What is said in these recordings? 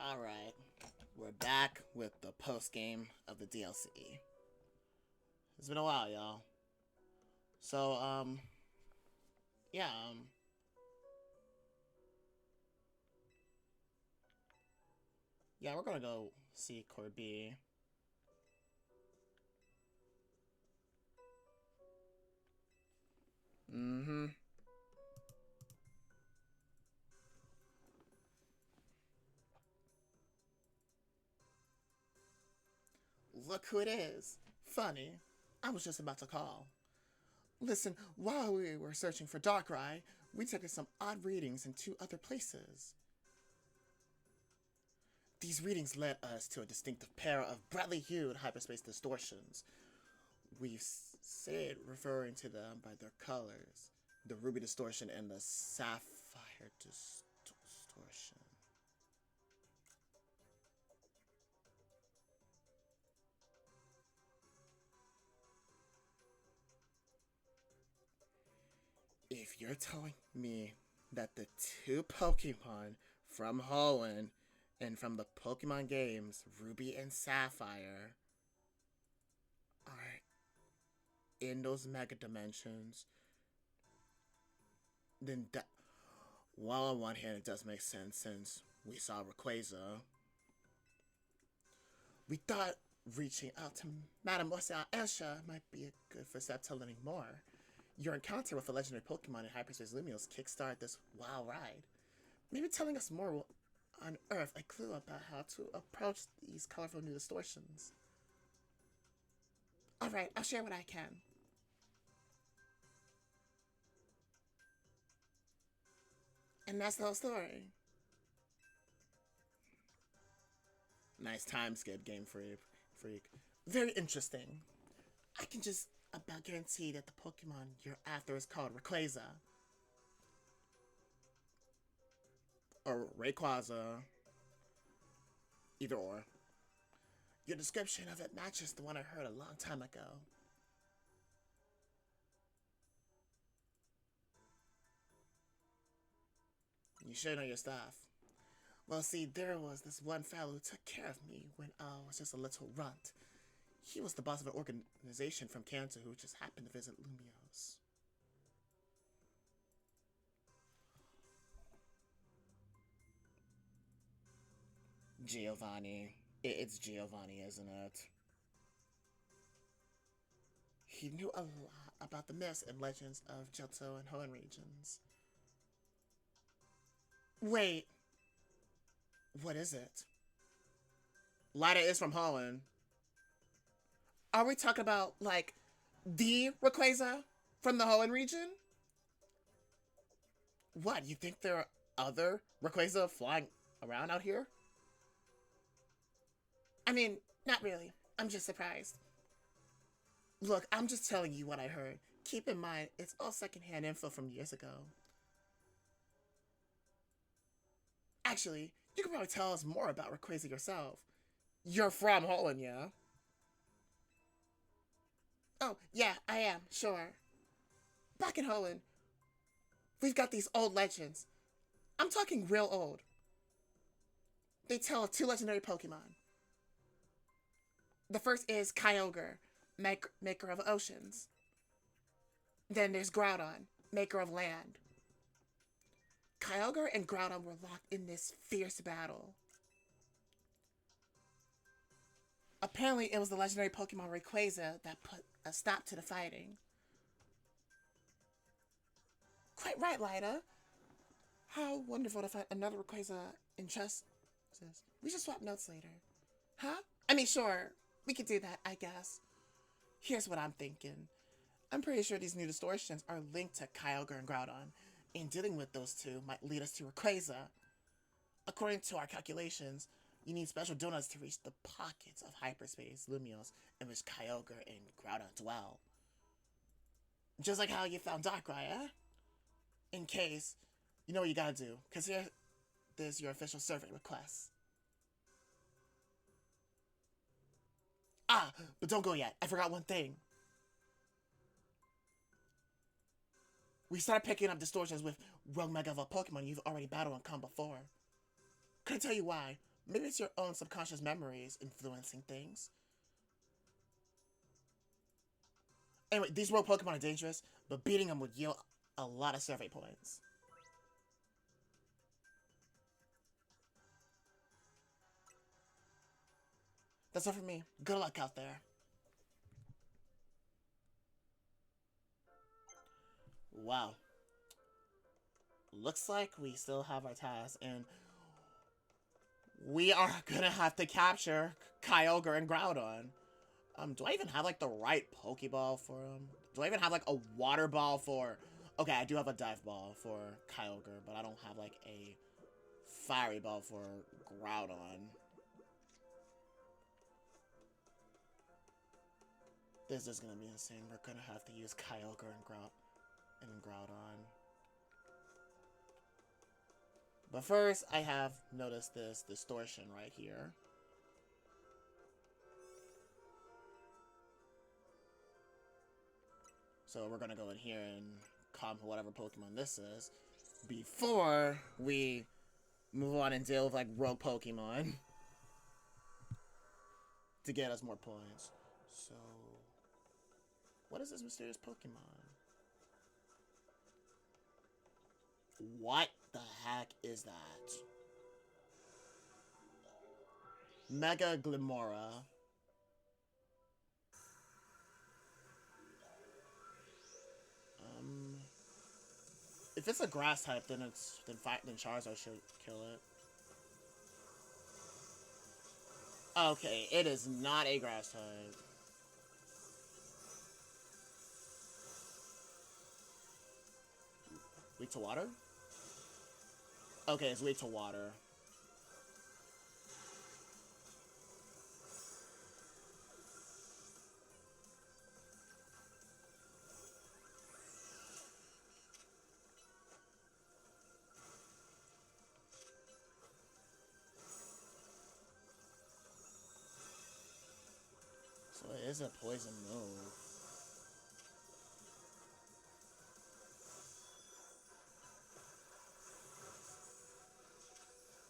Alright, we're back with the post game of the DLC. It's been a while, y'all. So, yeah, yeah, we're gonna go see Corby. Mm-hmm. Look who it is. Funny. I was just about to call. Listen, while we were searching for Darkrai, we took some odd readings in two other places. These readings led us to a distinctive pair of brightly hued hyperspace distortions. We've said referring to them by their colors, the ruby distortion and the sapphire distortion. If you're telling me that the two Pokemon from Hoenn and from the Pokemon games Ruby and Sapphire are in those mega dimensions, then that, well, on one hand, it does make sense since we saw Rayquaza. We thought reaching out to Mademoiselle Esha might be a good first step to learning more. Your encounter with the legendary Pokemon in Hyperspace Lumios kickstarted this wild ride. Maybe telling us more will unearth a clue about how to approach these colorful new distortions. Alright, I'll share what I can. And that's the whole story. Nice time skip, game freak. Very interesting. I can just about guarantee that the Pokemon you're after is called Rayquaza. Or Rayquaza. Either or. Your description of it matches the one I heard a long time ago. You sure know your stuff. Well, see, there was this one fellow who took care of me when I was just a little runt. He was the boss of an organization from Kanto who just happened to visit Lumios. Giovanni. It's Giovanni, isn't it? He knew a lot about the myths and legends of Johto and Hoenn regions. Wait, what is it? Lida is from Holland. Are we talking about, like, the Rayquaza from the Hoenn region? What, you think there are other Rayquaza flying around out here? I mean, not really. I'm just surprised. Look, I'm just telling you what I heard. Keep in mind, it's all secondhand info from years ago. Actually, you can probably tell us more about Rayquaza yourself. You're from Holland, yeah? Oh, yeah, I am, sure. Back in Holland, we've got these old legends. I'm talking real old. They tell of two legendary Pokemon. The first is Kyogre, maker of oceans. Then there's Groudon, maker of land. Kyogre and Groudon were locked in this fierce battle. Apparently, it was the legendary Pokemon Rayquaza that put a stop to the fighting. Quite right, Lida. How wonderful to find another Rayquaza in chess. We should swap notes later. Huh? I mean, sure. We could do that, I guess. Here's what I'm thinking. I'm pretty sure these new distortions are linked to Kyogre and Groudon, and dealing with those two might lead us to Rayquaza. According to our calculations, you need special donuts to reach the pockets of hyperspace Lumios in which Kyogre and Groudon dwell. Just like how you found Darkrai, eh? In case, you know what you gotta do, because here, there's your official survey request. Ah, but don't go yet. I forgot one thing. We started picking up distortions with rogue mega evolved Pokemon you've already battled and come before. Couldn't tell you why, Maybe it's your own subconscious memories influencing things. Anyway, these rogue Pokemon are dangerous, but beating them would yield a lot of survey points. That's all for me. Good luck out there. Wow. Looks like we still have our task, and we are gonna have to capture Kyogre and Groudon. Do I even have, like, the right Pokeball for him? Do I even have, like, a Water Ball for... Okay, I do have a Dive Ball for Kyogre, but I don't have, like, a Fiery Ball for Groudon. This is gonna be insane. We're gonna have to use Kyogre and Groudon. But first, I have noticed this distortion right here. So we're gonna go in here and calm whatever Pokemon this is before we move on and deal with, like, rogue Pokemon to get us more points. So, what is this mysterious Pokemon? What the heck is that? Mega Glimora. If it's a grass type, then then Charizard should kill it. Okay, it is not a grass type. Weak to water? Okay, it's weak to water. So it is a poison move.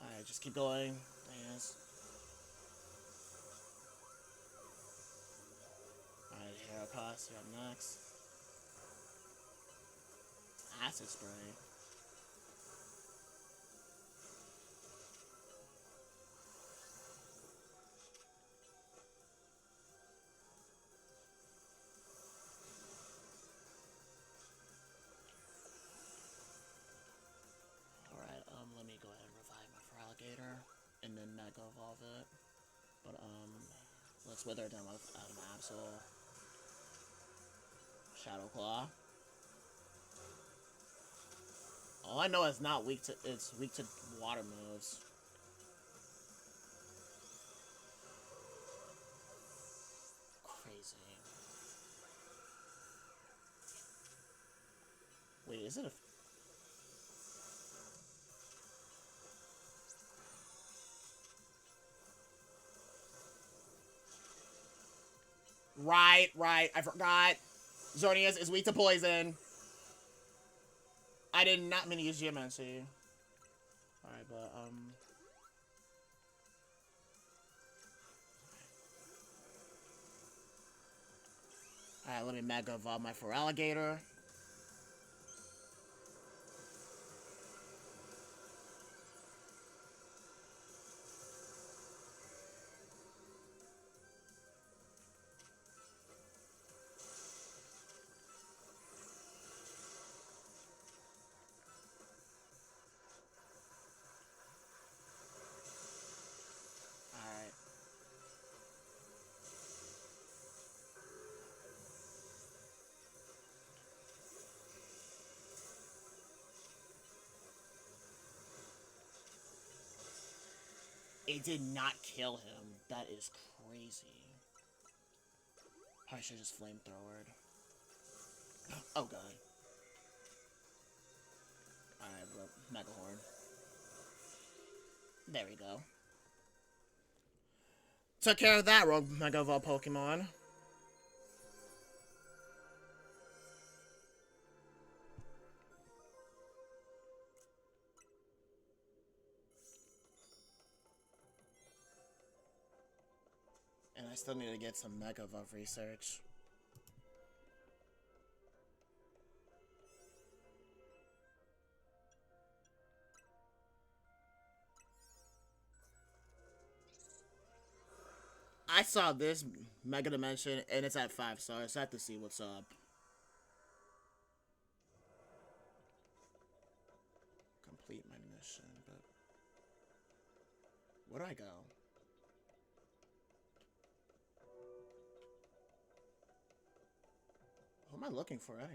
Alright, just keep going. Yes. Alright, Heracross, you're up next. Acid Spray. Alright, let me go ahead and revive my Feraligatr and then Mega Evolve it. But, let's wither it down with Absol. Shadow Claw. All I know is not weak to it's weak to water moves. Crazy. Wait, is it a Right, I forgot. Xerneas is weak to poison. I did not mean to use Geomancy. Alright, but, Alright, let me Mega Evolve my Feraligatr. Alright. It did not kill him. That is crazy. I should just flamethrowered. Oh god. Alright, Mega Horn. There we go. Took care of that rogue Mega Evolve Pokemon. still need to get some Mega Evolve research. I saw this Mega Dimension and it's at 5 stars. So I have to see what's up. Complete my mission, but where do I go? Who am I looking for anyway?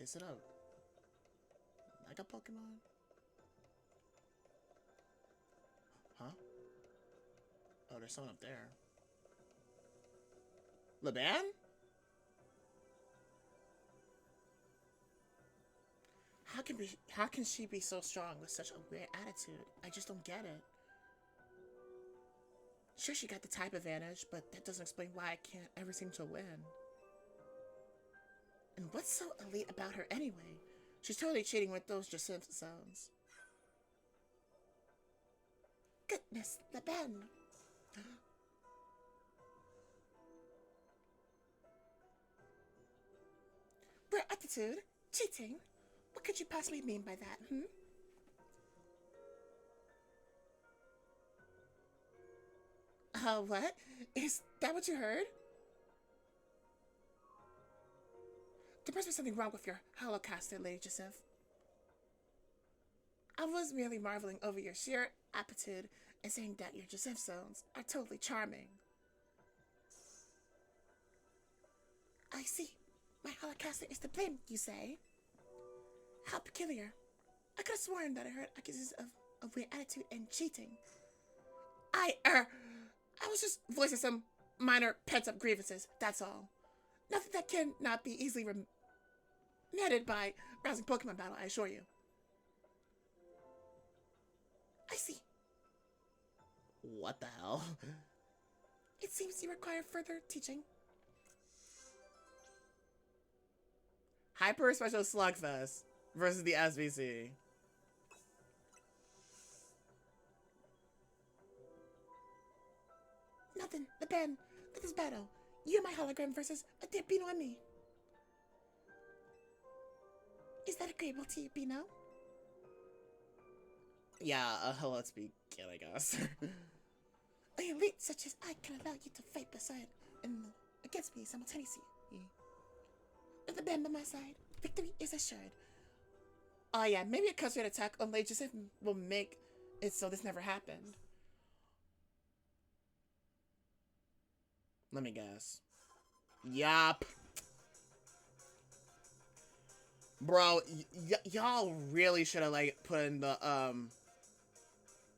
Is it a Mega Pokemon? Huh? Oh, there's someone up there. Laban? How can she be so strong with such a weird attitude? I just don't get it. Sure, she got the type advantage, but that doesn't explain why I can't ever seem to win. And what's so elite about her anyway? She's totally cheating with those Jacinthe sounds. Goodness, Laban. Rare attitude? Cheating? What could you possibly mean by that, what? Is that what you heard? There must be something wrong with your holocausted, Lady Jacinthe. I was merely marveling over your sheer aptitude and saying that your Jacinthe sounds are totally charming. I see. My holocausted is to blame, you say? How peculiar. I could have sworn that I heard accusations of weird attitude and cheating. I was just voicing some minor pent-up grievances, that's all. Nothing that cannot be easily remitted by rousing Pokemon battle, I assure you. I see. What the hell? It seems you require further teaching. Hyper Special Slugfest versus the SBC. Nothing. The pen. Let this battle. You and my hologram versus a dear Bino and me. Is that agreeable to you, Bino? Yeah, let's begin, I guess. An elite such as I can allow you to fight beside and against me simultaneously. With the band by my side, victory is assured. Oh yeah, maybe a concentrated attack on Lady Jacinthe will make it so this never happened. Let me guess. Yup. Bro, y'all really should have like put in the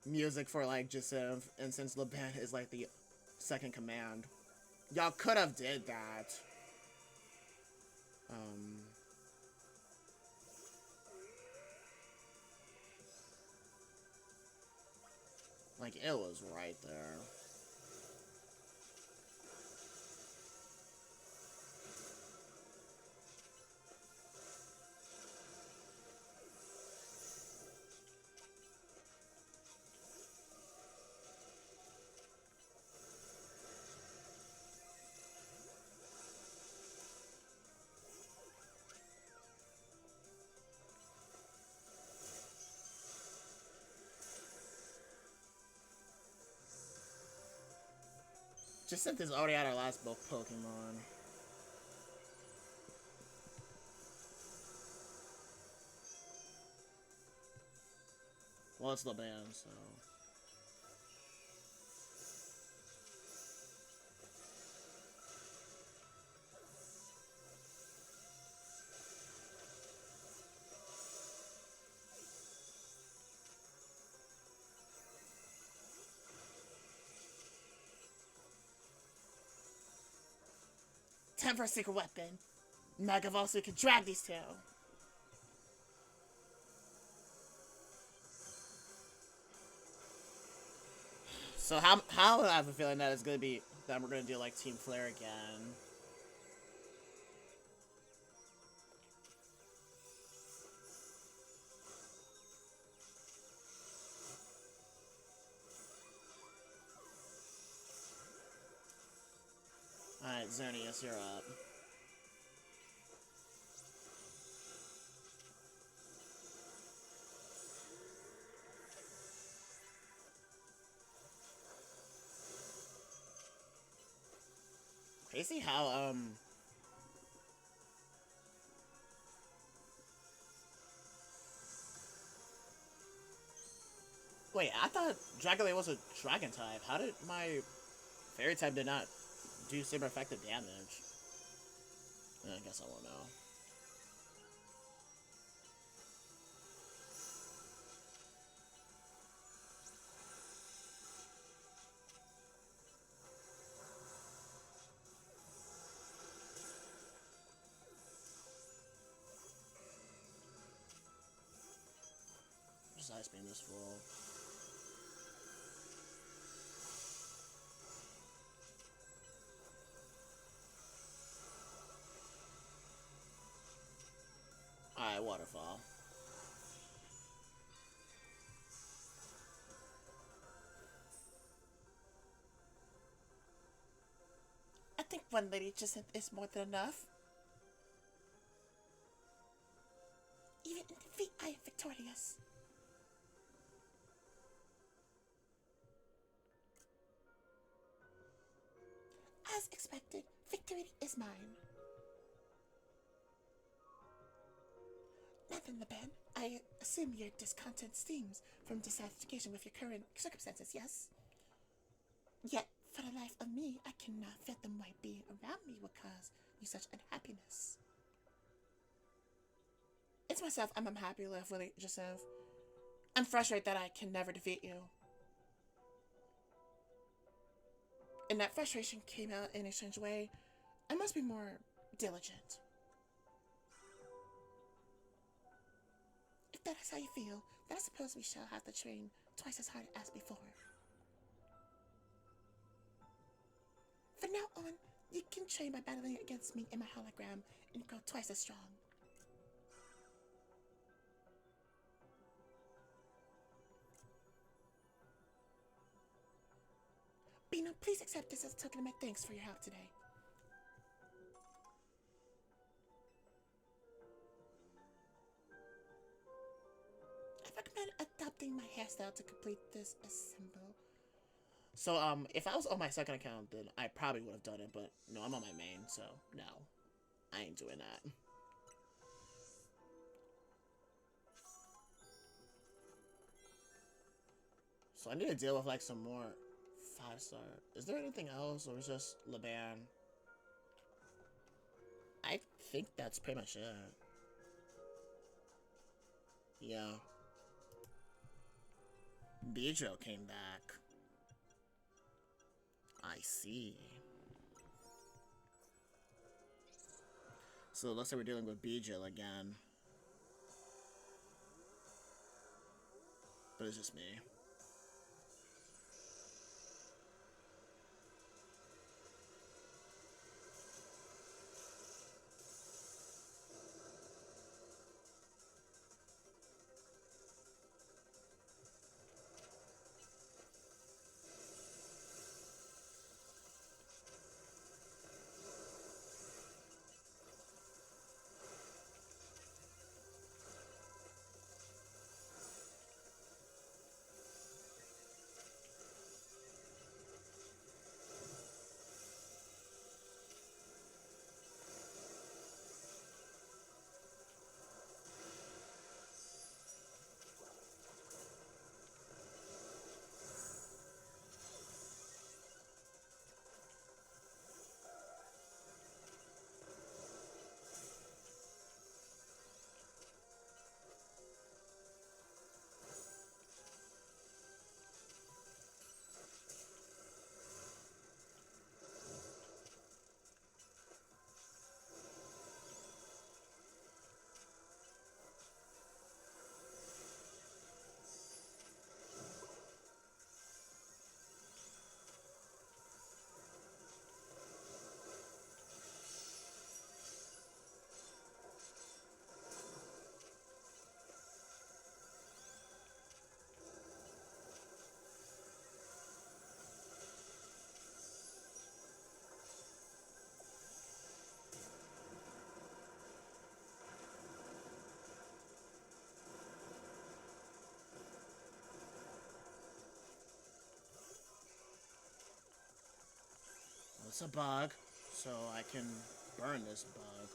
music for like Jacinthe, and since Laban is like the second command, y'all could have did that. Like it was right there. Jacinthe is already at our last both Pokemon. Well, it's Laban, so... Time for a secret weapon. Mega Evolve so we can drag these two. So how I have a feeling that it's gonna be that we're gonna do like Team Flare again. Alright, Xerneas, you're up. Crazy how, Wait, I thought Dragonite was a dragon type. How did my fairy type did not do super effective damage? I guess I won't know. Just Ice Beam this fool. Alright, Waterfall. I think one lady just is more than enough. Even in defeat, I am victorious. As expected, victory is mine. Nothing, LeBen. I assume your discontent stems from dissatisfaction with your current circumstances, yes? Yet, for the life of me, I cannot fathom why being around me would cause you such unhappiness. It's myself I'm unhappy with, really, Joseph. I'm frustrated that I can never defeat you. And that frustration came out in a strange way. I must be more diligent. If that is how you feel, then I suppose we shall have to train twice as hard as before. From now on, you can train by battling against me in my hologram and grow twice as strong. Bino, please accept this as a token of my thanks for your help today. I recommend adopting my hairstyle to complete this assemble. So, if I was on my second account, then I probably would have done it, but no, I'm on my main, so no. I ain't doing that. So I need to deal with, like, some more 5-star. Is there anything else, or is it just LeBan? I think that's pretty much it. Yeah. Beedrill came back. I see. So it looks like we're dealing with Beedrill again. But it's just me. it's a bug, so I can burn this bug.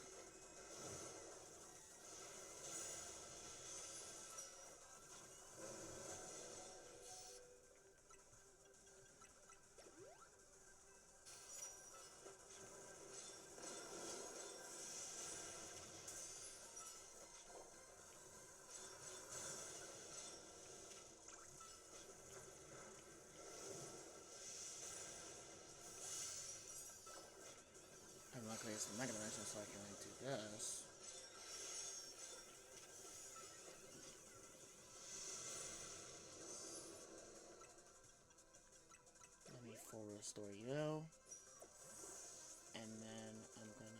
And luckily it's a Mega Dimension, so I can only do this. Let me full restore you. And then I'm gonna...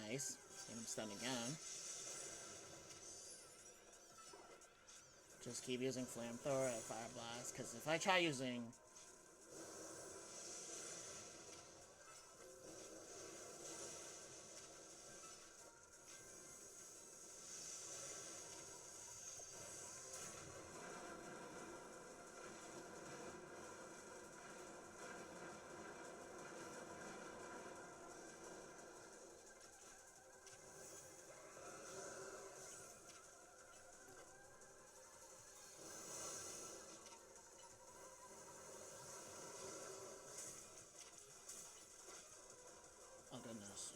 Nice. And I'm stunned again. Just keep using Flamethrower and Fire Blast, because if I try using... Oh goodness.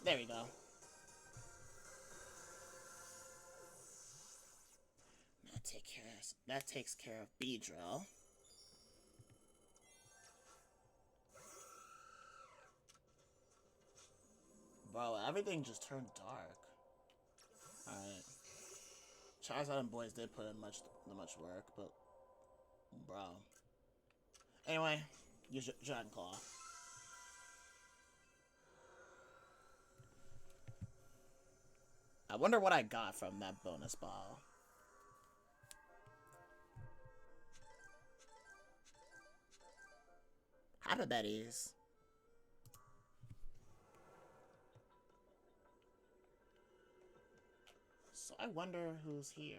There we go. That takes care of Beedrill. Bro, everything just turned dark. Alright. Charizard and Boys did put in much work, but... Bro. Anyway, use Dragon Claw. I wonder what I got from that bonus ball. How did that ease? So I wonder who's here.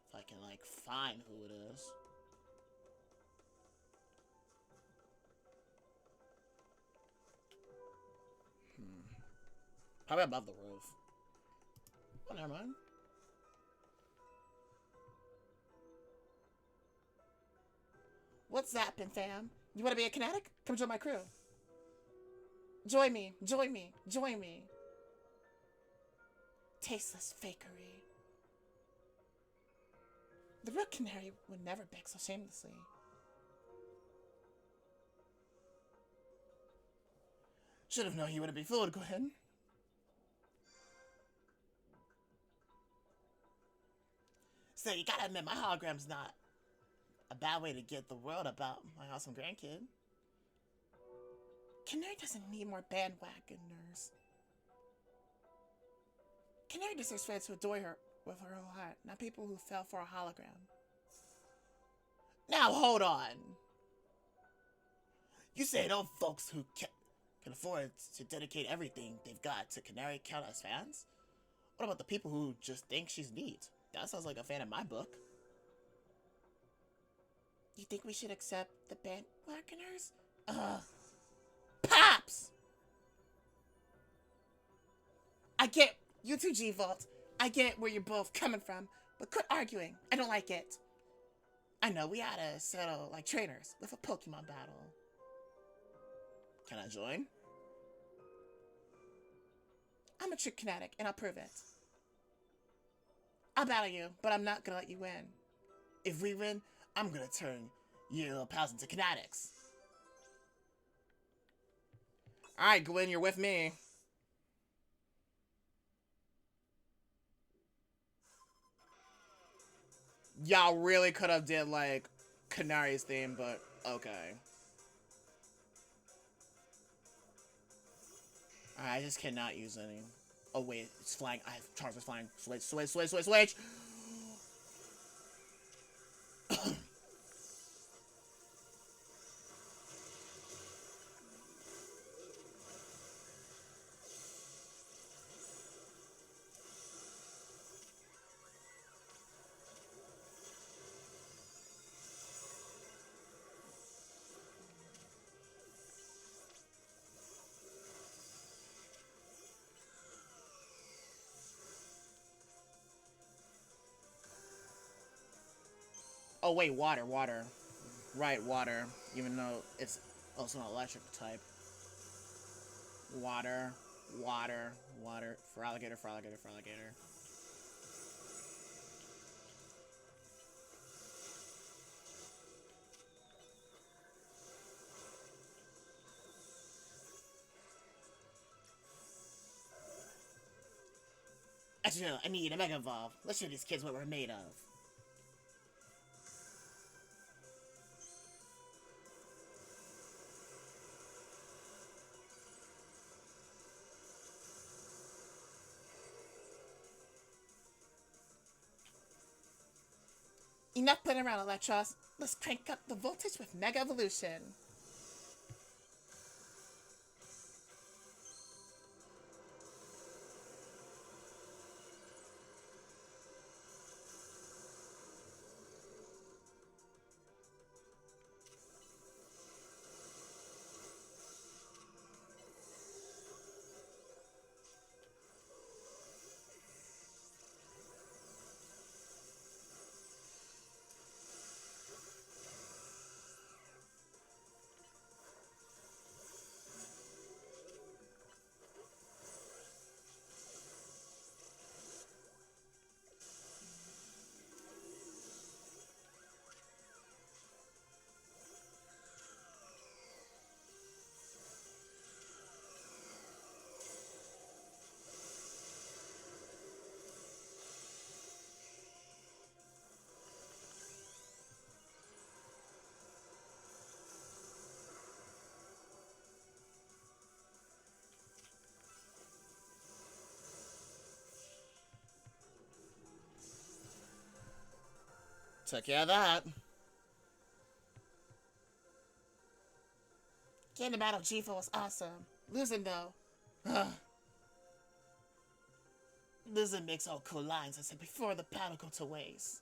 If I can, like, find who it is. Probably above the roof. Oh, never mind. What's zappin', fam? You want to be a kinetic? Come join my crew. Join me, join me, join me. Tasteless fakery. The rook canary would never beg so shamelessly. Should have known you wouldn't be fooled, Hoenn. So you gotta admit, my hologram's not a bad way to get the word about my awesome grandkid. Canary doesn't need more bandwagoners. Canary deserves fans who adore her with her whole heart, not people who fell for a hologram. Now hold on. You say those folks who can afford to dedicate everything they've got to Canary count as fans? What about the people who just think she's neat? That sounds like a fan in my book. You think we should accept the bandwagoners? Pops! I get you two, G-Vault. I get where you're both coming from, but quit arguing. I don't like it. I know, we oughta settle like trainers with a Pokemon battle. Can I join? I'm a trick kinetic, and I'll prove it. I'll battle you, but I'm not gonna let you win. If we win, I'm gonna turn you little pals into kinetics. Alright, Gwen, you're with me. Y'all really could have did, like, Canary's theme, but okay. I just cannot use any. Oh wait, it's flying. Charles is flying. Switch. Oh wait, water. Right, water. Even though it's also an electric type. Water. For alligator. Actually, no, I need a Mega Evolve. Let's show these kids what we're made of. Enough playing around, Electros. Let's crank up the voltage with Mega Evolution. Took care of that. Getting the battle G4 was awesome. Losing though. Lizard makes all cool lines I said before the battle go to waste.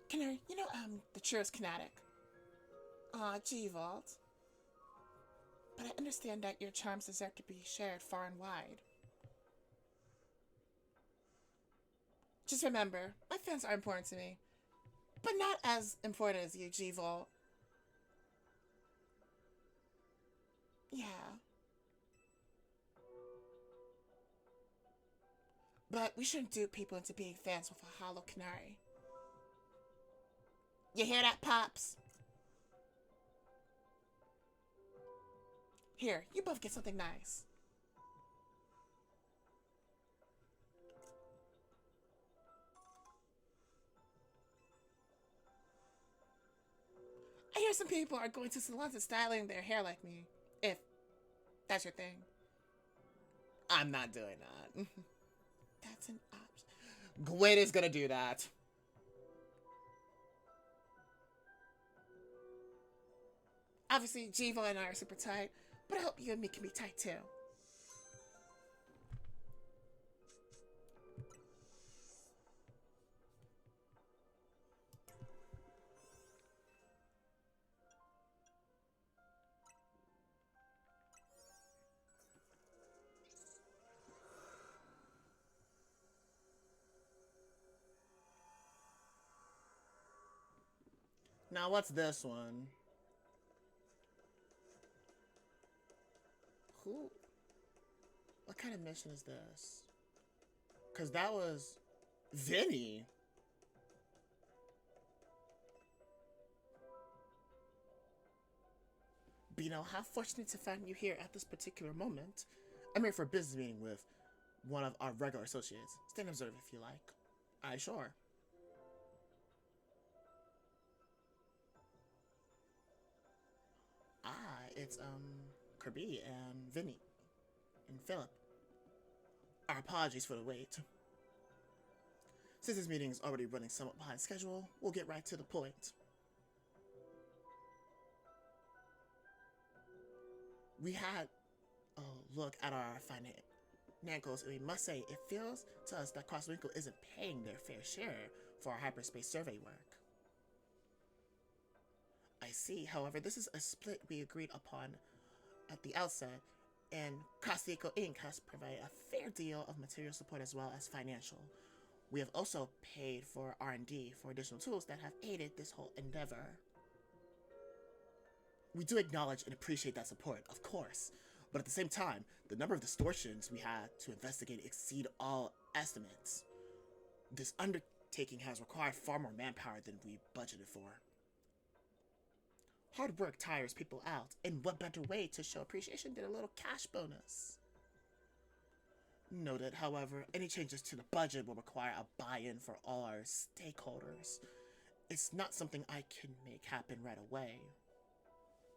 Canary, you know, the truest kinetic. Aw, G-Vault. But I understand that your charms deserve to be shared far and wide. Just remember, my fans are important to me. But not as important as you, G-Vault. Yeah. But we shouldn't dupe people into being fans with a hollow canary. You hear that, Pops? Here, you both get something nice. I hear some people are going to salons and styling their hair like me. If that's your thing. I'm not doing that. That's an option. Gwen is gonna do that. Obviously, Jivo and I are super tight, but I hope you and me can be tight too. Now, what's this one? Who? What kind of mission is this? Because that was Vinny. Bino, how fortunate to find you here at this particular moment. I'm here for a business meeting with one of our regular associates. Stand observe if you like. Aye, sure. Ah, it's, Kirby and Vinny and Philip. Our apologies for the wait. Since this meeting is already running somewhat behind schedule, we'll get right to the point. We had a look at our financials, and we must say it feels to us that Crosswinkle isn't paying their fair share for our hyperspace survey work. I see, however, this is a split we agreed upon at the outset, and Crosswinkle Inc. has provided a fair deal of material support as well as financial. We have also paid for R&D for additional tools that have aided this whole endeavor. We do acknowledge and appreciate that support, of course, but at the same time, the number of distortions we had to investigate exceed all estimates. This undertaking has required far more manpower than we budgeted for. Hard work tires people out, and what better way to show appreciation than a little cash bonus? Noted, however, any changes to the budget will require a buy-in for all our stakeholders. It's not something I can make happen right away.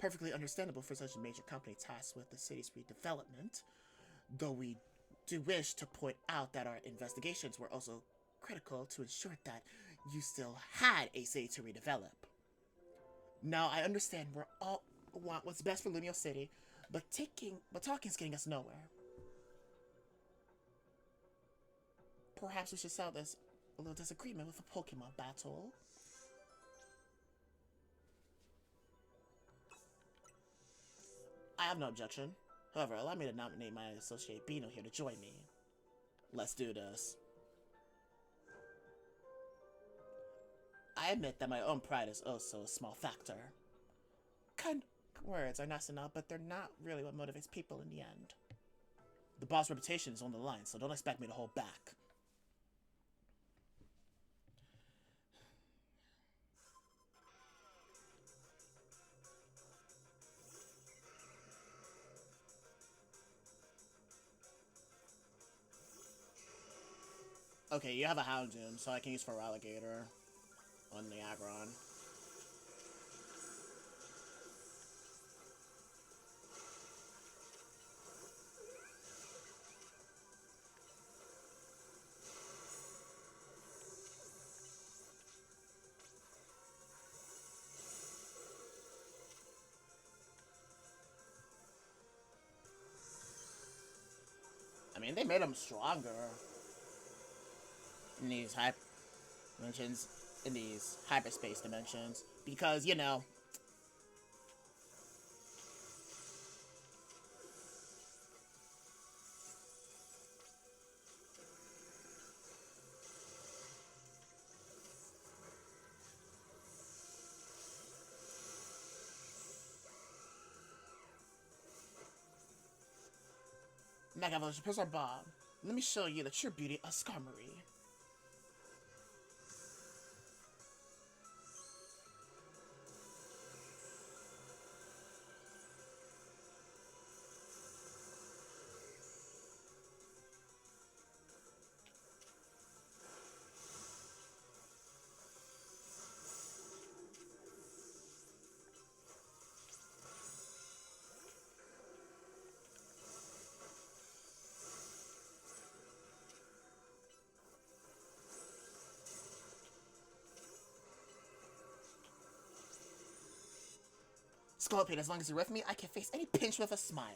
Perfectly understandable for such a major company tasked with the city's redevelopment, though we do wish to point out that our investigations were also critical to ensure that you still had a city to redevelop. Now, I understand we all want what's best for Lunio City, but talking's getting us nowhere. Perhaps we should settle this a little disagreement with a Pokemon battle. I have no objection. However, allow me to nominate my associate Bino here to join me. Let's do this. I admit that my own pride is also a small factor. Kind words are nice enough, but they're not really what motivates people in the end. The boss' reputation is on the line, so don't expect me to hold back. Okay, you have a Houndoom, so I can use for Alligator on the Aggron. I mean, they made them stronger in these dimensions, in these hyperspace dimensions, because, you know, Megavolution, Pulsar Bomb. Let me show you the true beauty of Skarmory. Scolipede, as long as you're with me, I can face any pinch with a smile.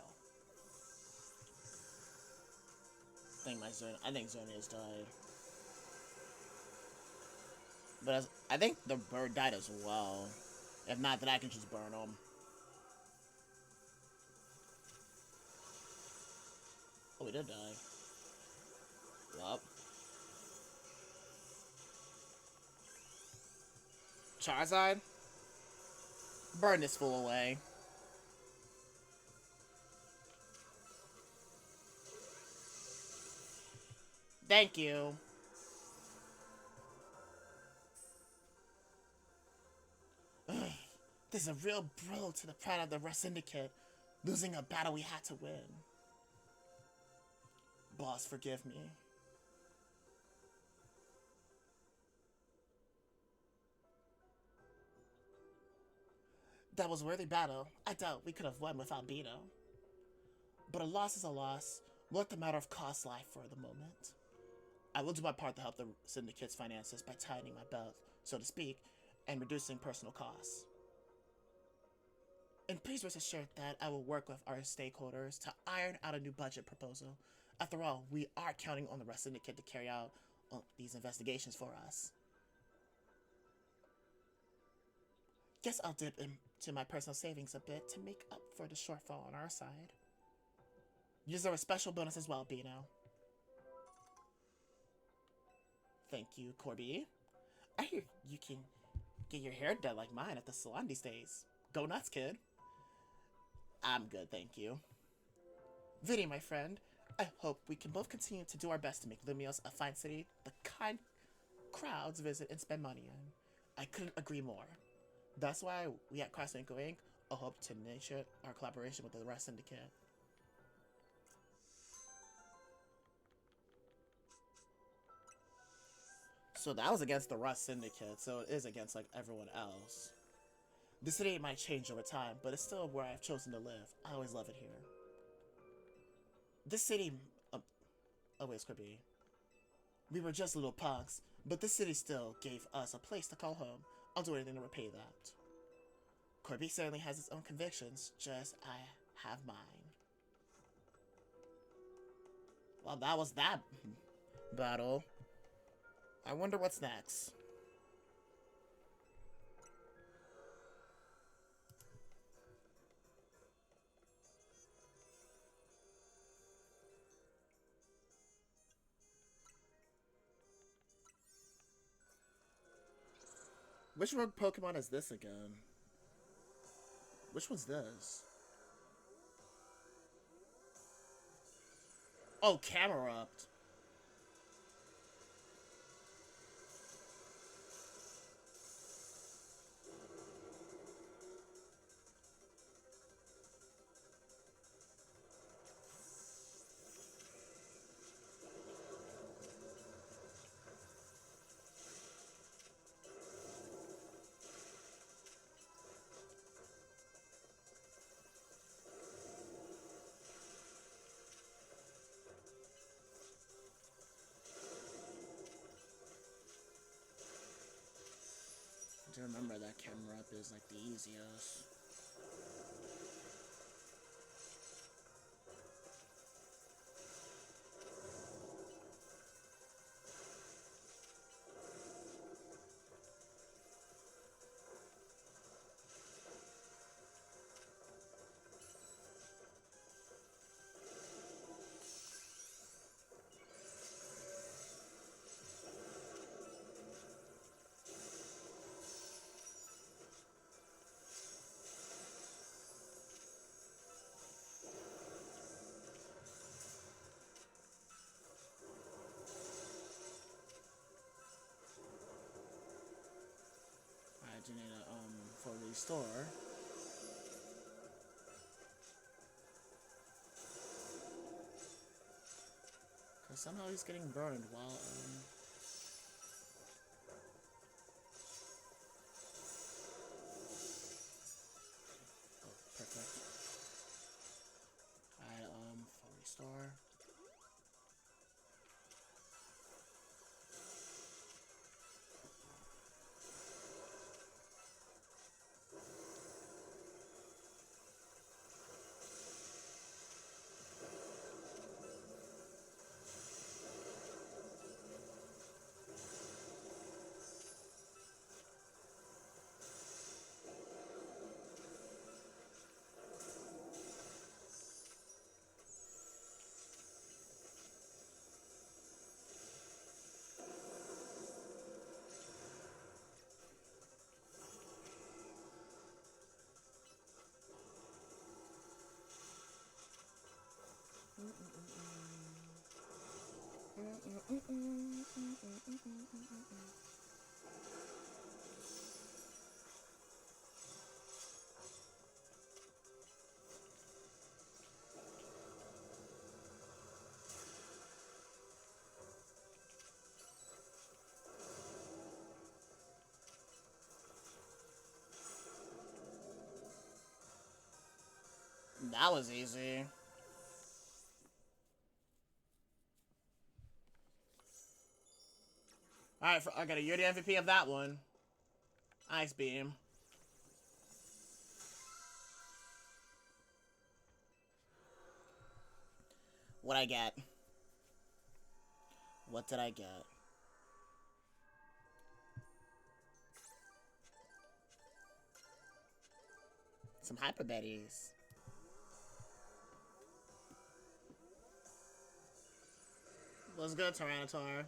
I think Zonia's died. But I think the bird died as well. If not, then I can just burn him. Oh, he did die. Yup. Charizard? Burn this fool away. Thank you. This is a real blow to the pride of the Red Syndicate, losing a battle we had to win. Boss, forgive me. That was a worthy battle. I doubt we could have won without Beto. But a loss is a loss. We'll let the matter of cost lie for the moment. I will do my part to help the Syndicate's finances by tightening my belt, so to speak, and reducing personal costs. And please rest assured that I will work with our stakeholders to iron out a new budget proposal. After all, we are counting on the Red Syndicate to carry out these investigations for us. Guess I'll dip into my personal savings a bit to make up for the shortfall on our side. You deserve a special bonus as well, Bino. Thank you, Corby. I hear you can get your hair done like mine at the salon these days. Go nuts, kid. I'm good, thank you. Vinny, my friend, I hope we can both continue to do our best to make Lumios a fine city the kind crowds visit and spend money in. I couldn't agree more. That's why we at Crosswinkle Inc. hope to nurture our collaboration with the Red Syndicate. So that was against the Red Syndicate, so it is against like everyone else. The city might change over time, but it's still where I've chosen to live. I always love it here. This city... wait, Scrippy. We were just little punks, but this city still gave us a place to call home. I'll do anything to repay that. Corby certainly has its own convictions, just I have mine. Well, that was that battle. I wonder what's next. Which rogue Pokemon is this again? Which one's this? Oh, Camerupt. I do remember that Camerupt is like the easiest. restore. Because somehow he's getting burned while, oh, perfect. Alright, full restore. That was easy. Alright, I got a Yuri MVP of that one. Ice Beam. What'd I get? What did I get? Some Hyper Betties. What's good, Tyranitar?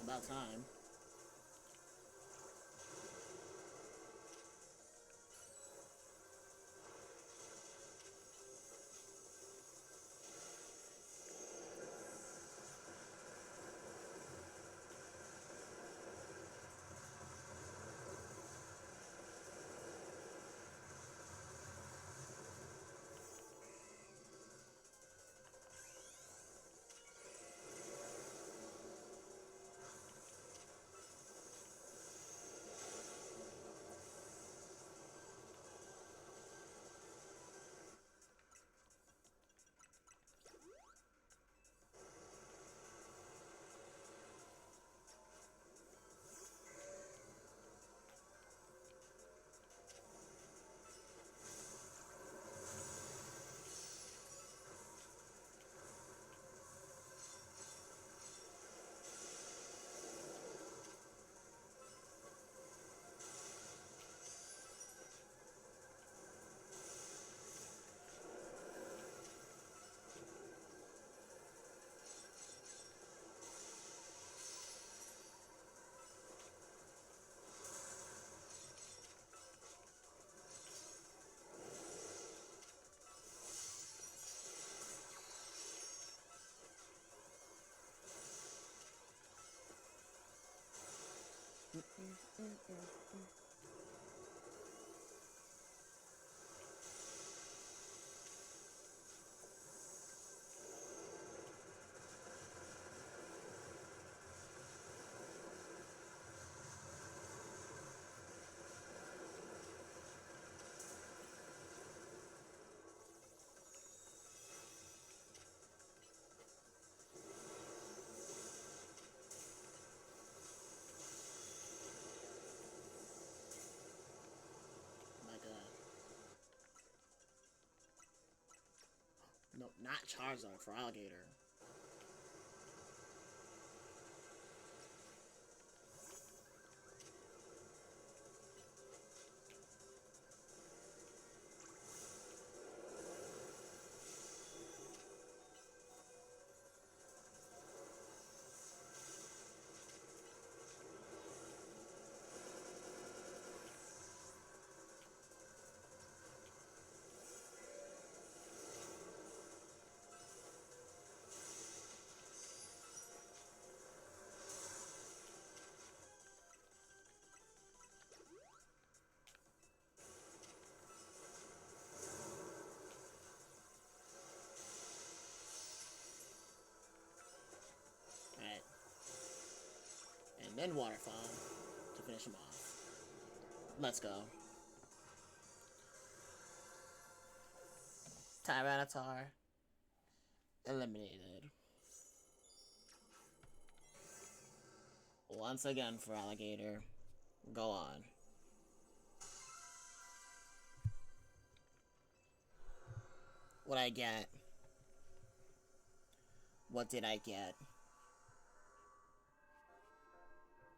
About time. Mm-mm-mm. My God. No, not Charizard for Alligator. Alright. And then Waterfall to finish him off. Let's go. Tyranitar eliminated. Once again for Alligator. Go on. What I get? What did I get?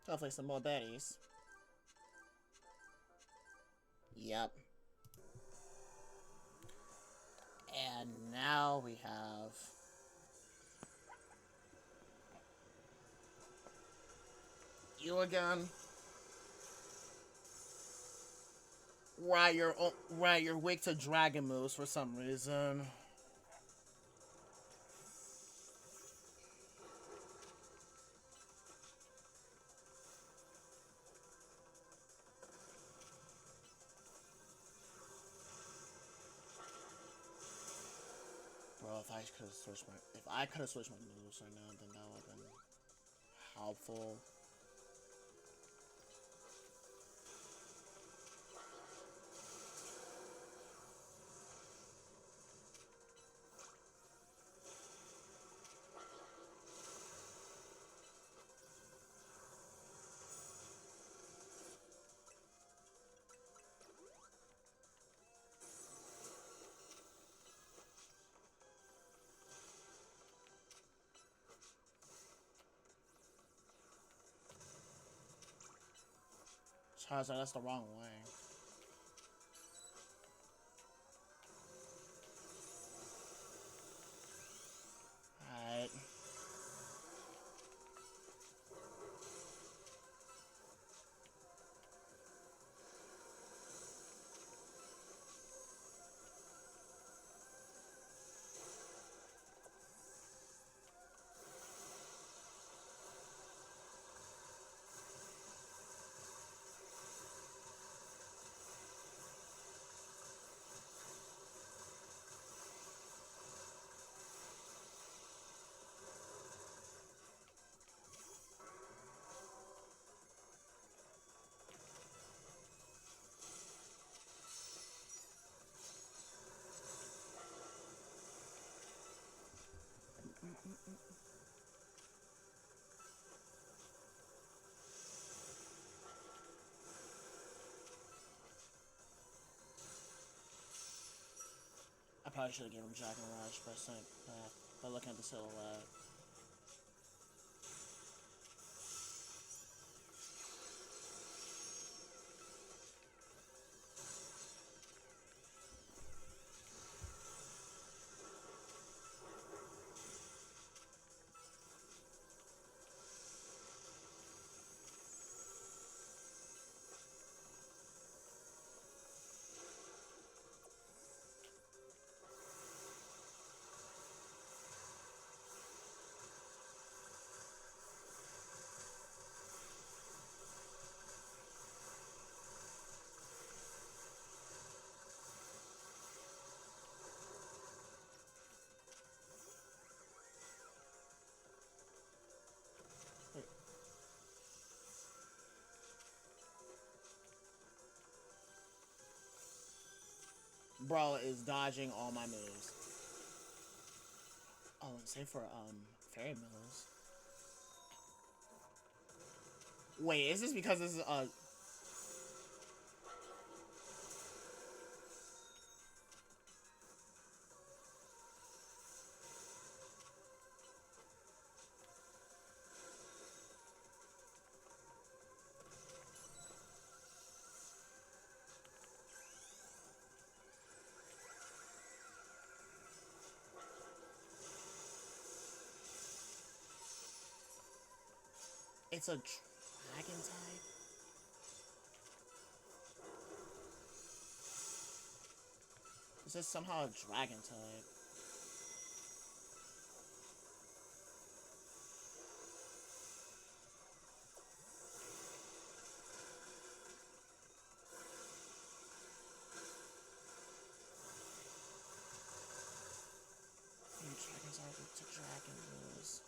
Hopefully some more berries. Yep. And now we have... you again. Right, you're weak to dragon moves for some reason. Bro, if I could have switched my moves right now, then that would have been helpful. Charizard, that's the wrong way. Alright. I probably should have given him Dragon Rush by looking at the silhouette. bro is dodging all my moves. Oh, save for fairy moves. Wait, is this because this is it's a dragon type? Is this somehow a dragon type? Dragons are weak to dragon moves.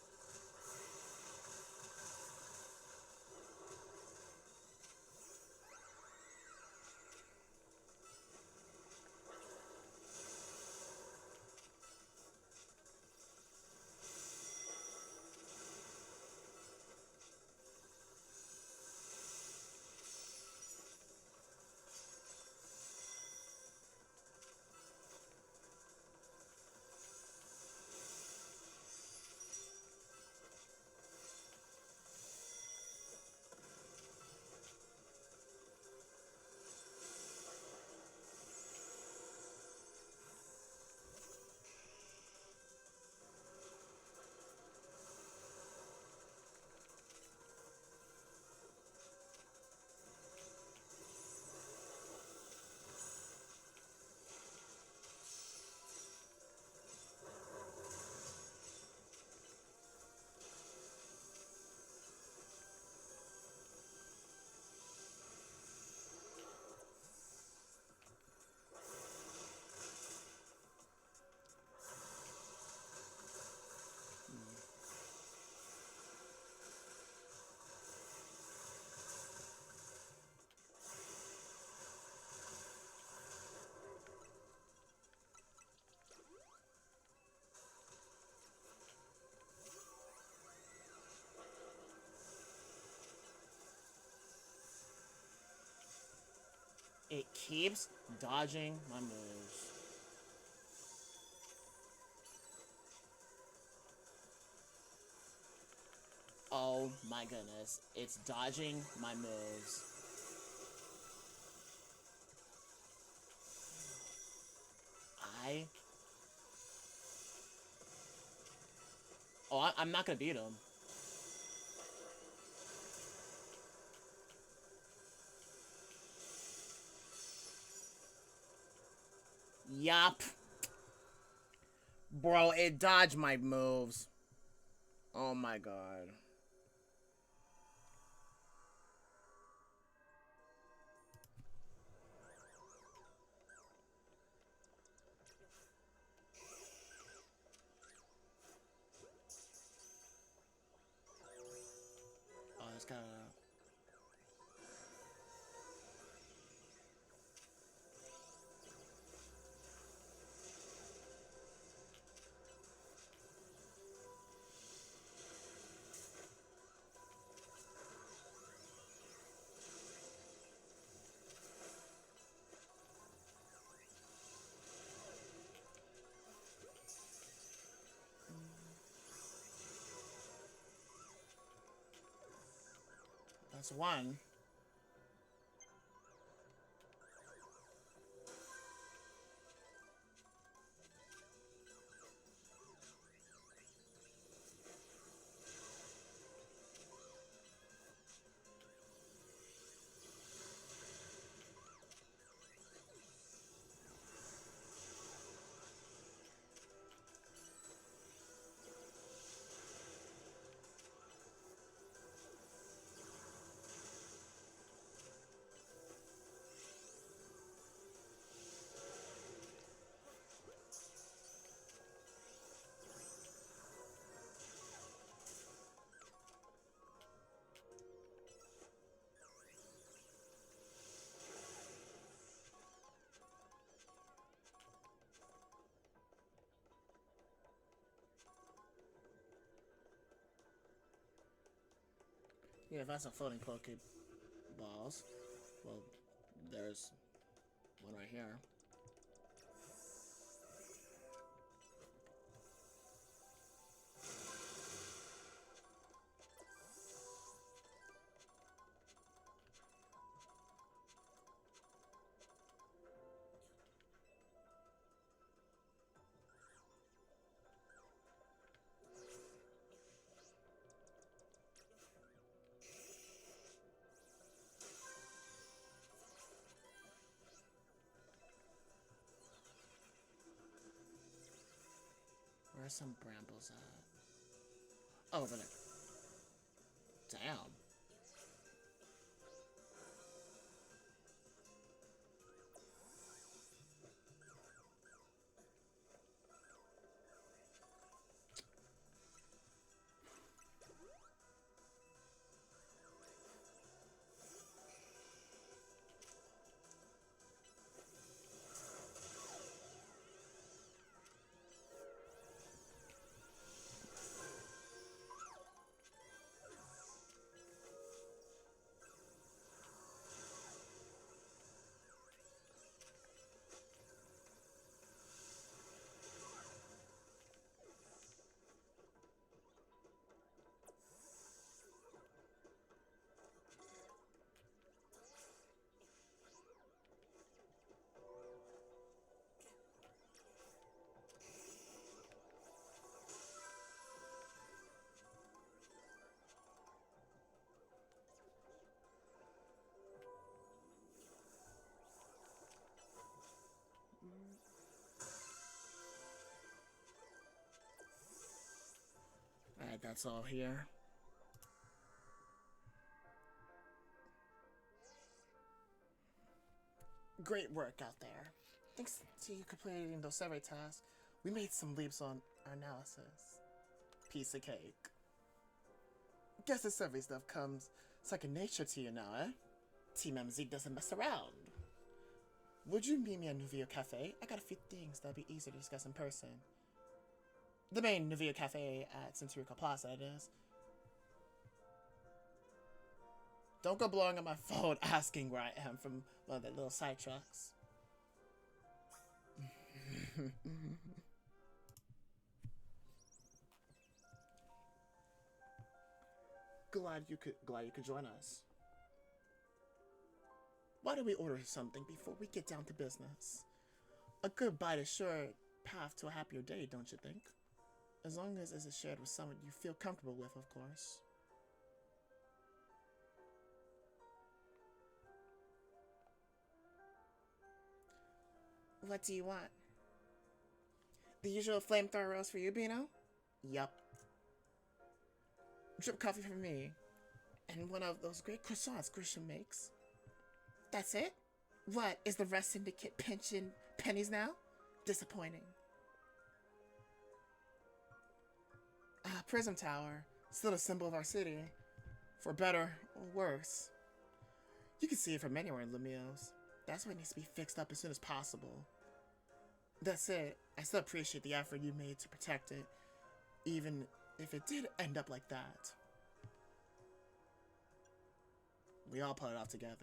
It keeps dodging my moves. Oh my goodness. It's dodging my moves. I... Oh, I'm not gonna beat him. Yup. Bro, it dodged my moves. Oh my god. Oh, it's gotta... That's one. Yeah, find some floating Pokeballs. Well, there's one right here. Where's some brambles at? Oh, over there. Damn. Alright, that's all here. Great work out there. Thanks to you completing those survey tasks, we made some leaps on our analysis. Piece of cake. Guess the survey stuff comes second nature to you now, eh? Team MZ doesn't mess around. Would you meet me at Nuvio Cafe? I got a few things that'd be easier to discuss in person. The main Nuvio Cafe at Centurico Plaza, it is. Don't go blowing up my phone asking where I am from one of the little side trucks. glad you could join us. Why don't we order something before we get down to business? A good bite is sure path to a happier day, don't you think? As long as it's shared with someone you feel comfortable with, of course. What do you want? The usual flamethrower roast for you, Bino? Yup. Drip coffee for me. And one of those great croissants Grisham makes. That's it? What, is the rest syndicate pinching pennies now? Disappointing. Prism Tower. Still a symbol of our city. For better or worse. You can see it from anywhere in Lumio's. That's why it needs to be fixed up as soon as possible. That's it. I still appreciate the effort you made to protect it, even if it did end up like that. We all put it out together.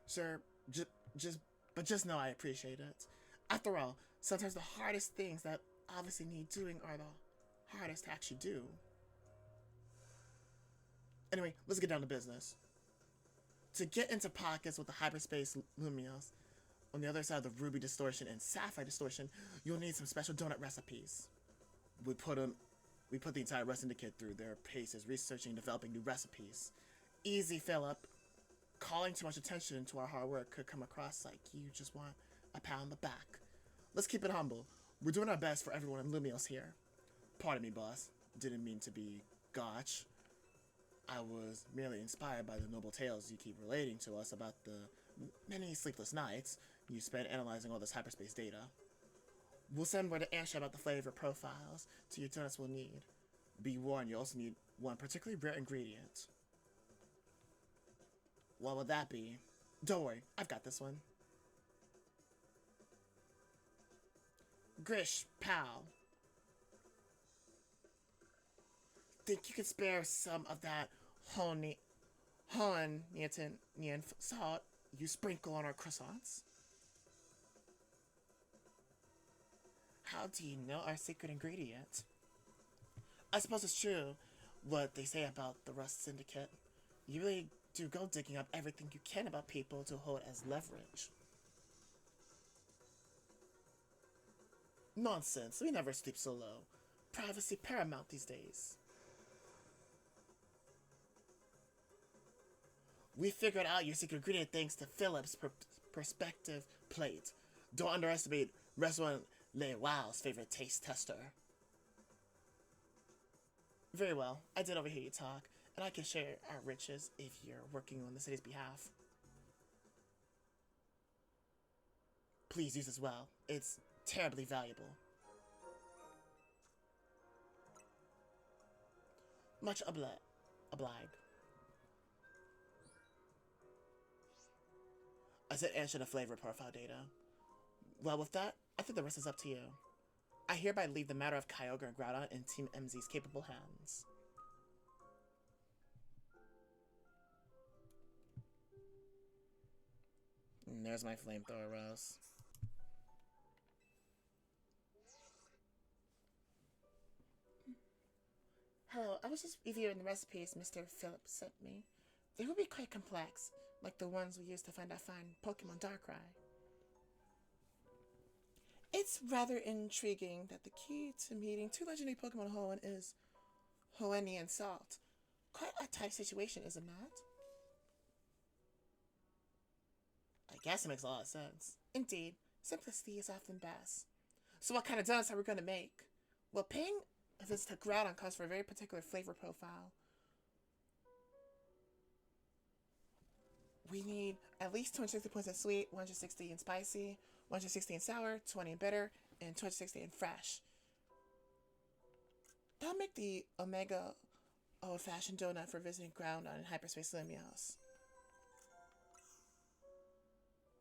Sure, just know I appreciate it. After all, sometimes the hardest things that obviously need doing are the hardest to actually do. Anyway, let's get down to business. To get into pockets with the hyperspace Lumios, on the other side of the Ruby Distortion and Sapphire Distortion, you'll need some special donut recipes. We put the entire Rust Syndicate through their paces, researching and developing new recipes. Easy, Philip. Calling too much attention to our hard work could come across like you just want a pat on the back. Let's keep it humble. We're doing our best for everyone in Lumios here. Pardon me, boss. Didn't mean to be gotch. I was merely inspired by the noble tales you keep relating to us about the many sleepless nights you spent analyzing all this hyperspace data. We'll send word to Ansha about the flavor profiles to your donuts we'll need. Be warned, you also need one particularly rare ingredient. What would that be? Don't worry, I've got this one. Grish, pal. Think you could spare some of that Hoenn Hoenn, Nian salt you sprinkle on our croissants. How do you know our secret ingredient? I suppose it's true what they say about the Rust Syndicate. You really do go digging up everything you can about people to hold as leverage. Nonsense, we never sleep so low. Privacy paramount these days. We figured out your secret ingredient thanks to Philip's perspective plate. Don't underestimate Restaurant Le Wow's favorite taste tester. Very well, I did overhear you talk, and I can share our riches if you're working on the city's behalf. Please use as well. It's terribly valuable. Much obliged. I said answer the flavor profile data. Well, with that, I think the rest is up to you. I hereby leave the matter of Kyogre and Groudon in Team MZ's capable hands. And there's my flamethrower, Rose. Hello, I was just reviewing the recipes Mr. Phillips sent me. They would be quite complex, like the ones we used to find our fine Pokemon Darkrai. It's rather intriguing that the key to meeting two legendary Pokemon Hoenn is Hoenn and Salt. Quite a tight situation, is it not? I guess it makes a lot of sense. Indeed, simplicity is often best. So what kind of donuts are we going to make? Well, paying a visit to Groudon calls for a very particular flavor profile. We need at least 260 points in sweet, 160 in spicy, 160 in sour, 20 in bitter, and 260 in fresh. That'll make the Omega old-fashioned donut for visiting Groudon in Hyperspace Limios.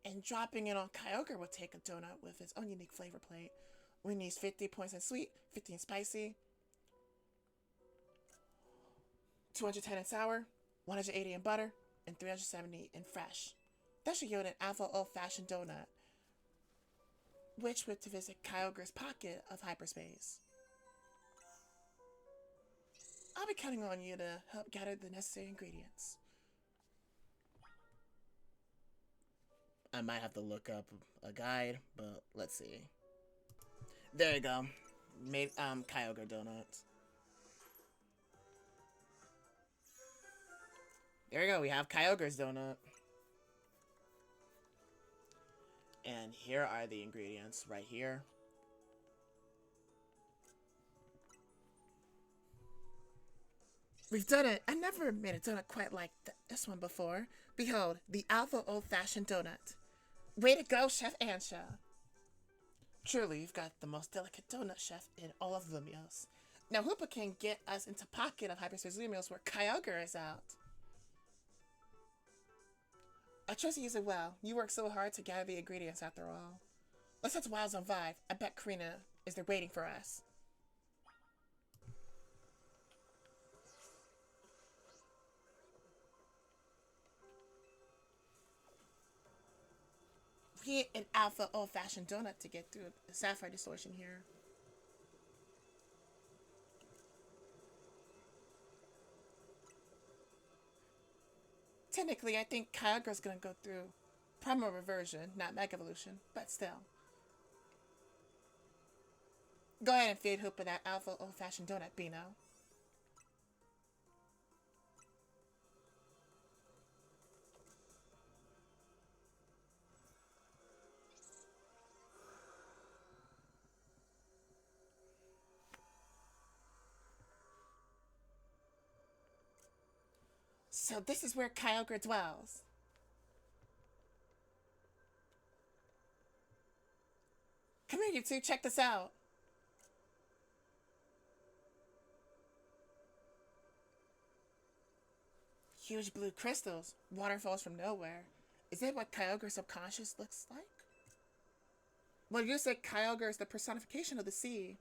And dropping it on Kyogre will take a donut with its own unique flavor plate. We need 50 points in sweet, 50 in spicy, 210 in sour, 180 in butter, and 370 in fresh. That should yield an alpha old-fashioned donut, which would to visit Kyogre's pocket of hyperspace. I'll be counting on you to help gather the necessary ingredients. I might have to look up a guide, but let's see. There you go. Made Kyogre donuts. There we go, we have Kyogre's donut. And here are the ingredients right here. We've done it. I never made a donut quite like this one before. Behold, the Alpha Old-Fashioned Donut. Way to go, Chef Ansha. Truly, you've got the most delicate donut chef in all of Lumios. Now Hoopa can get us into pocket of Hyperspace Lumios where Kyogre is out. I trust you use it well. You work so hard to gather the ingredients after all. Let's head to Wild Zone 5. I bet Karina is there waiting for us. We need an alpha old-fashioned donut to get through the sapphire distortion here. Technically, I think Kyogre's gonna go through Primal Reversion, not Mega Evolution, but still. Go ahead and feed Hoopa that alpha old-fashioned donut, Bino. So this is where Kyogre dwells. Come here, you two, check this out. Huge blue crystals, waterfalls from nowhere. Is that what Kyogre's subconscious looks like? Well, you said Kyogre is the personification of the sea.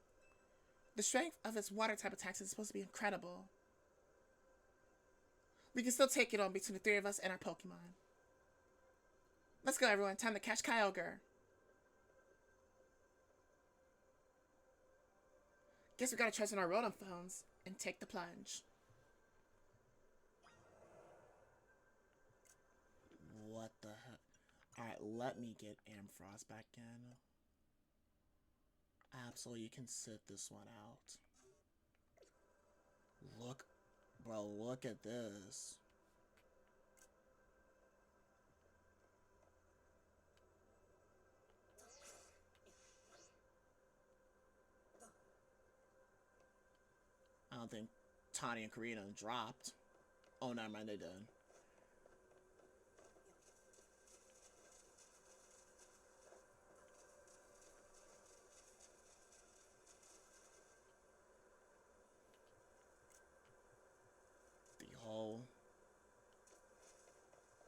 The strength of its water type attacks is supposed to be incredible. We can still take it on between the three of us and our Pokemon. Let's go, everyone. Time to catch Kyogre. Guess we gotta trust in our Rotom phones and take the plunge. What the heck? Alright, let me get Ampharos back in. Absolutely, you can sit this one out. Look, bro, look at this. I don't think Tani and Karina dropped. Oh, never mind, they did.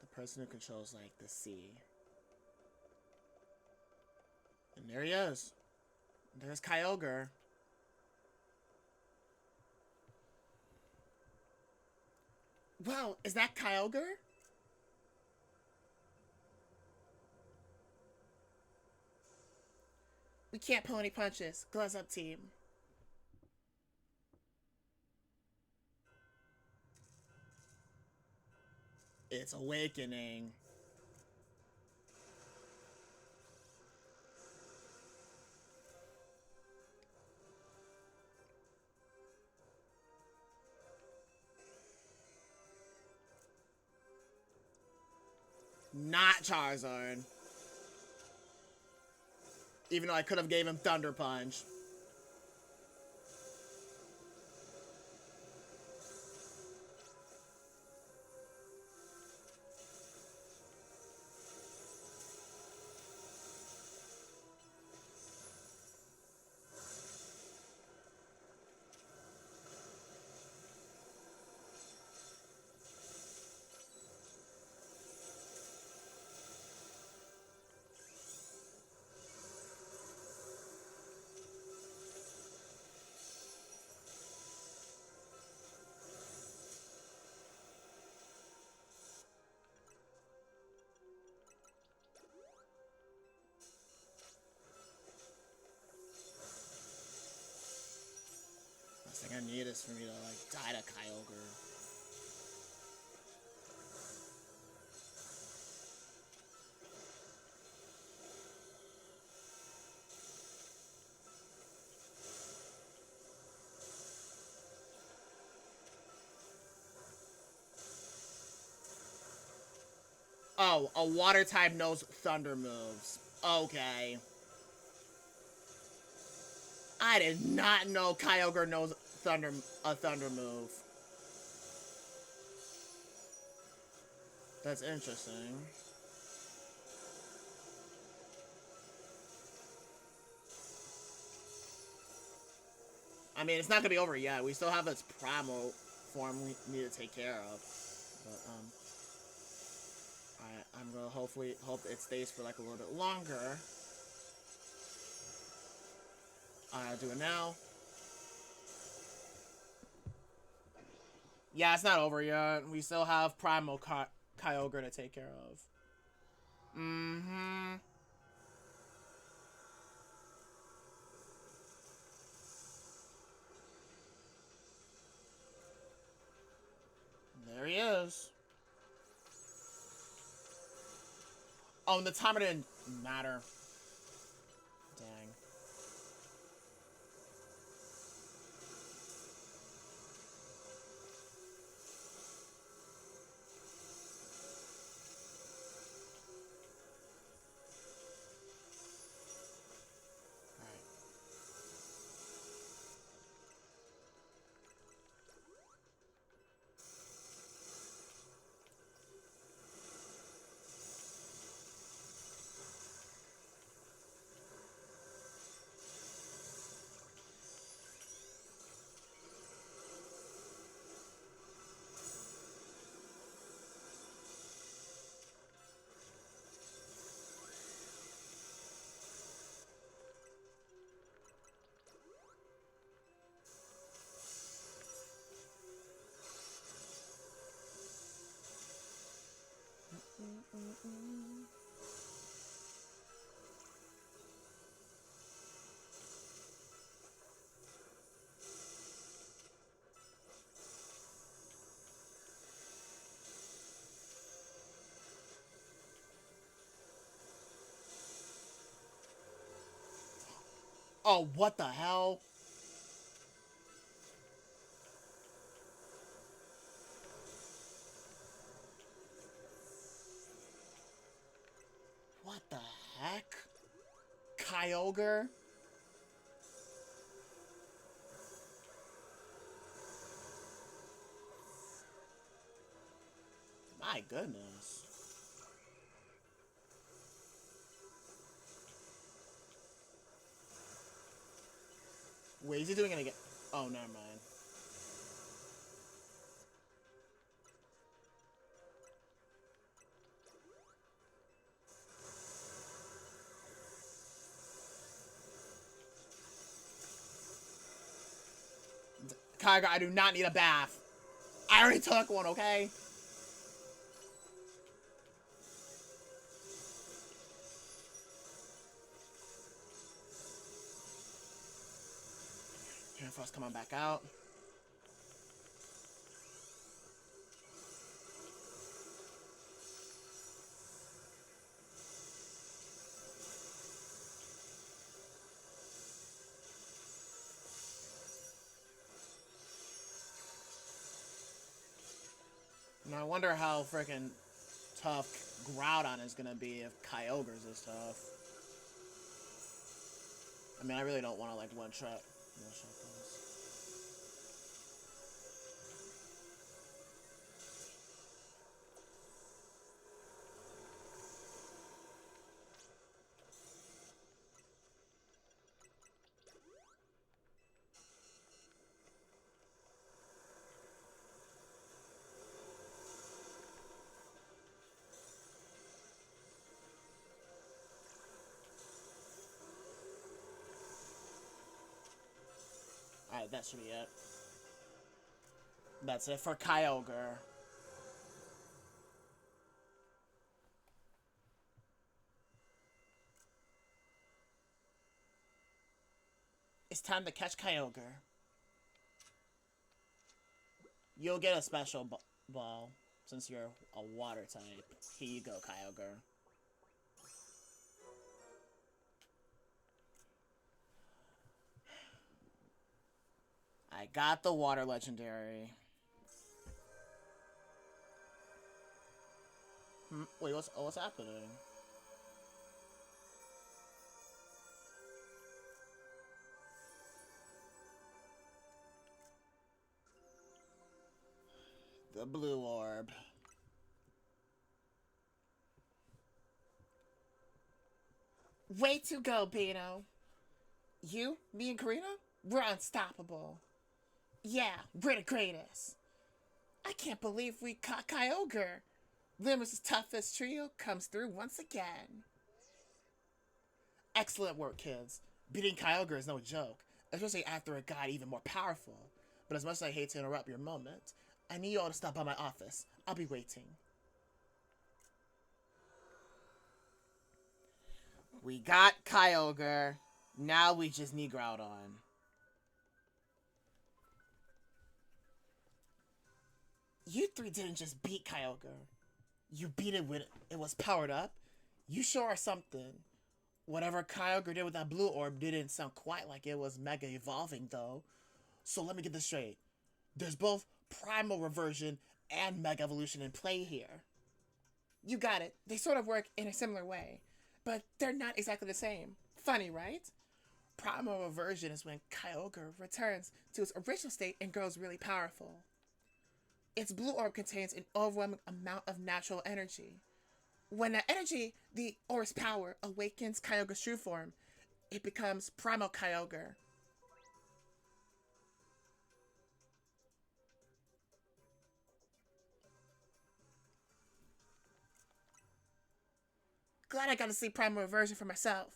The person who controls, like, the sea. And there he is. There's Kyogre. Wow, is that Kyogre? We can't pull any punches. Gloves up, team. It's awakening. Not Charizard. Even though I could have gave him Thunder Punch. Last thing I need is for me to, like, die to Kyogre. Oh, a water type knows thunder moves. Okay. I did not know Kyogre knows a thunder move. That's interesting. I mean, it's not gonna be over yet. We still have its primal form we need to take care of. But, I'm gonna hopefully hope it stays for like a little bit longer. I'll do it now. Yeah, it's not over yet. We still have primal Kyogre to take care of. Mm-hmm. There he is. Oh, and the timer didn't matter. Dang. Oh, what the hell? What the heck? Kyogre? My goodness. Wait, is he doing it again? Oh, never mind. Kyogre, I do not need a bath. I already took one, okay? Frost coming back out. Now I wonder how freaking tough Groudon is gonna be if Kyogre's is tough. I mean, I really don't want to like one-shot this. Alright, that should be it. That's it for Kyogre. It's time to catch Kyogre. You'll get a special ball since you're a water type. Here you go, Kyogre. I got the water legendary. Wait, what's happening? The blue orb. Way to go, Beto. You, me, and Karina, we're unstoppable. Yeah, we're the greatest. I can't believe we caught Kyogre. Limmer's toughest trio comes through once again. Excellent work, kids. Beating Kyogre is no joke, especially after it got even more powerful. But as much as I hate to interrupt your moment, I need you all to stop by my office. I'll be waiting. We got Kyogre. Now we just need Groudon. You three didn't just beat Kyogre. You beat it when it was powered up. You sure are something. Whatever Kyogre did with that blue orb didn't sound quite like it was mega evolving, though. So let me get this straight. There's both primal reversion and mega evolution in play here. You got it. They sort of work in a similar way, but they're not exactly the same. Funny, right? Primal reversion is when Kyogre returns to its original state and grows really powerful. Its blue orb contains an overwhelming amount of natural energy. When that energy, the orb's power, awakens Kyogre's true form, it becomes Primal Kyogre. Glad I got to see Primal Reversion for myself.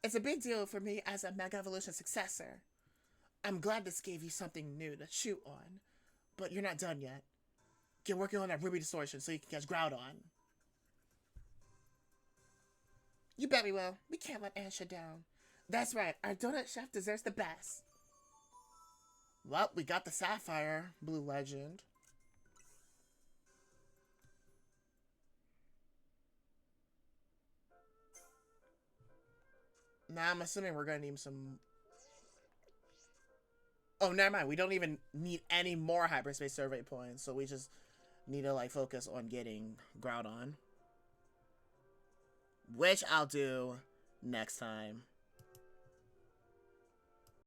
It's a big deal for me as a Mega Evolution successor. I'm glad this gave you something new to chew on, but you're not done yet. Get working on that Ruby Distortion so you can catch Groudon. You bet we will. We can't let Ansha down. That's right, our donut chef deserves the best. Well, we got the Sapphire, Blue Legend. Now I'm assuming we're gonna need some Oh, never mind. We don't even need any more hyperspace survey points, so we just need to like focus on getting Groudon, which I'll do next time.